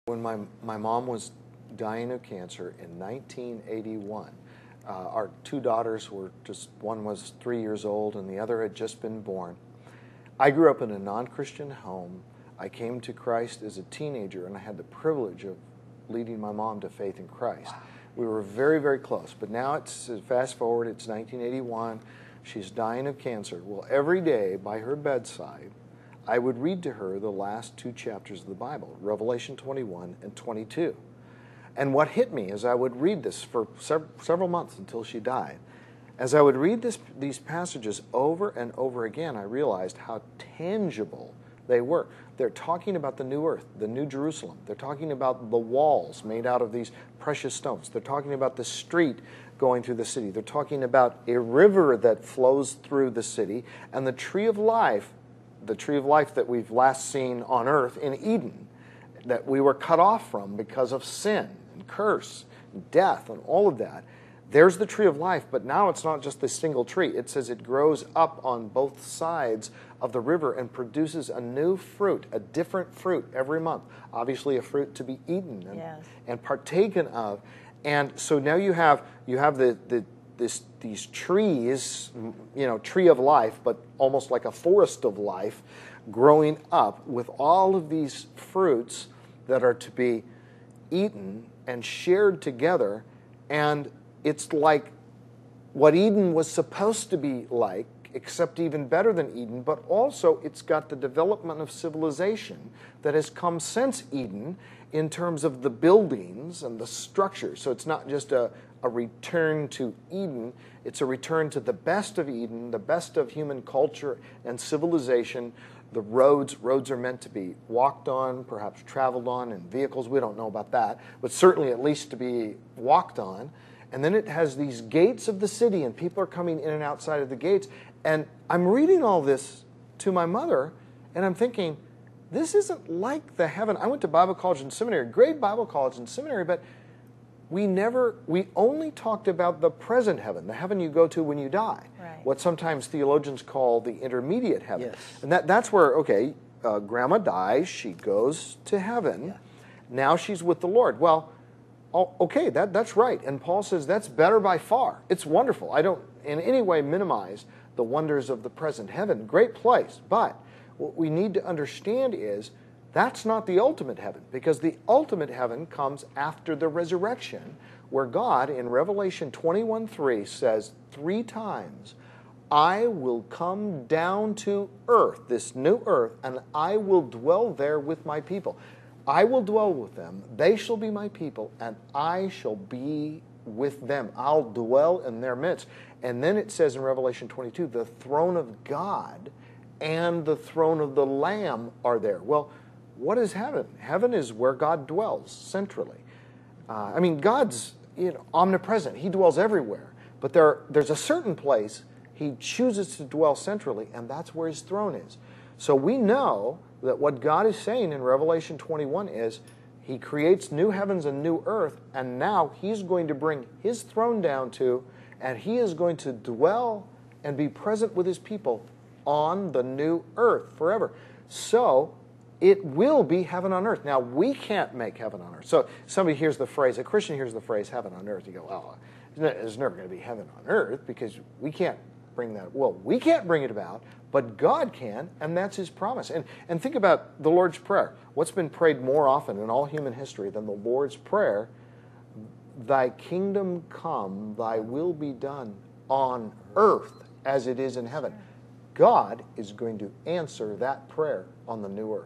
When my mom was dying of cancer in 1981, our two daughters were one was 3 years old and the other had just been born. I grew up in a non-Christian home. I came to Christ as a teenager, and I had the privilege of leading my mom to faith in Christ. We were very, very close, but now fast forward, it's 1981. She's dying of cancer. Well, every day by her bedside, I would read to her the last two chapters of the Bible, Revelation 21 and 22. And what hit me as I would read this for several months until she died, as I would read these passages over and over again, I realized how tangible they were. They're talking about the new earth, the new Jerusalem. They're talking about the walls made out of these precious stones. They're talking about the street going through the city. They're talking about a river that flows through the city, and the tree of life that we've last seen on earth in Eden, that we were cut off from because of sin and curse and death and all of that. There's the tree of life, but now it's not just this single tree. It says it grows up on both sides of the river and produces a new fruit, a different fruit every month. Obviously a fruit to be eaten and partaken of. And so now you have these trees, tree of life, but almost like a forest of life, growing up with all of these fruits that are to be eaten and shared together. And it's like what Eden was supposed to be like, except even better than Eden, but also it's got the development of civilization that has come since Eden in terms of the buildings and the structure. So it's not just a return to Eden, it's a return to the best of Eden, the best of human culture and civilization. The roads are meant to be walked on, perhaps traveled on in vehicles. We don't know about that, but certainly at least to be walked on. And then it has these gates of the city, and people are coming in and outside of the gates. And I'm reading all this to my mother, and I'm thinking, this isn't like the heaven. I went to Bible college and seminary, great Bible college and seminary, but we only talked about the present heaven, the heaven you go to when you die. Right. What sometimes theologians call the intermediate heaven. Yes. And that's where, grandma dies, she goes to heaven. Yeah. Now she's with the Lord. Well, okay, that's right. And Paul says that's better by far. It's wonderful. I don't in any way minimize the wonders of the present heaven. Great place. But what we need to understand is that's not the ultimate heaven, because the ultimate heaven comes after the resurrection, where God in Revelation 21:3 says 3 times, I will come down to earth, this new earth, and I will dwell there with my people. I will dwell with them, they shall be my people, and I shall be with them. I'll dwell in their midst. And then it says in Revelation 22, the throne of God and the throne of the Lamb are there. Well, what is heaven? Heaven is where God dwells centrally. God's omnipresent. He dwells everywhere. But there's a certain place He chooses to dwell centrally, and that's where His throne is. So we know that what God is saying in Revelation 21 is He creates new heavens and new earth, and now He's going to bring His throne down to, and He is going to dwell and be present with His people on the new earth forever. So it will be heaven on earth. Now, we can't make heaven on earth. So somebody hears the phrase, a Christian hears the phrase heaven on earth, you go, oh, there's never going to be heaven on earth because we can't bring that. Well, we can't bring it about, but God can, and that's His promise. And think about the Lord's Prayer. What's been prayed more often in all human history than the Lord's Prayer? Thy kingdom come, thy will be done on earth as it is in heaven. God is going to answer that prayer on the new earth.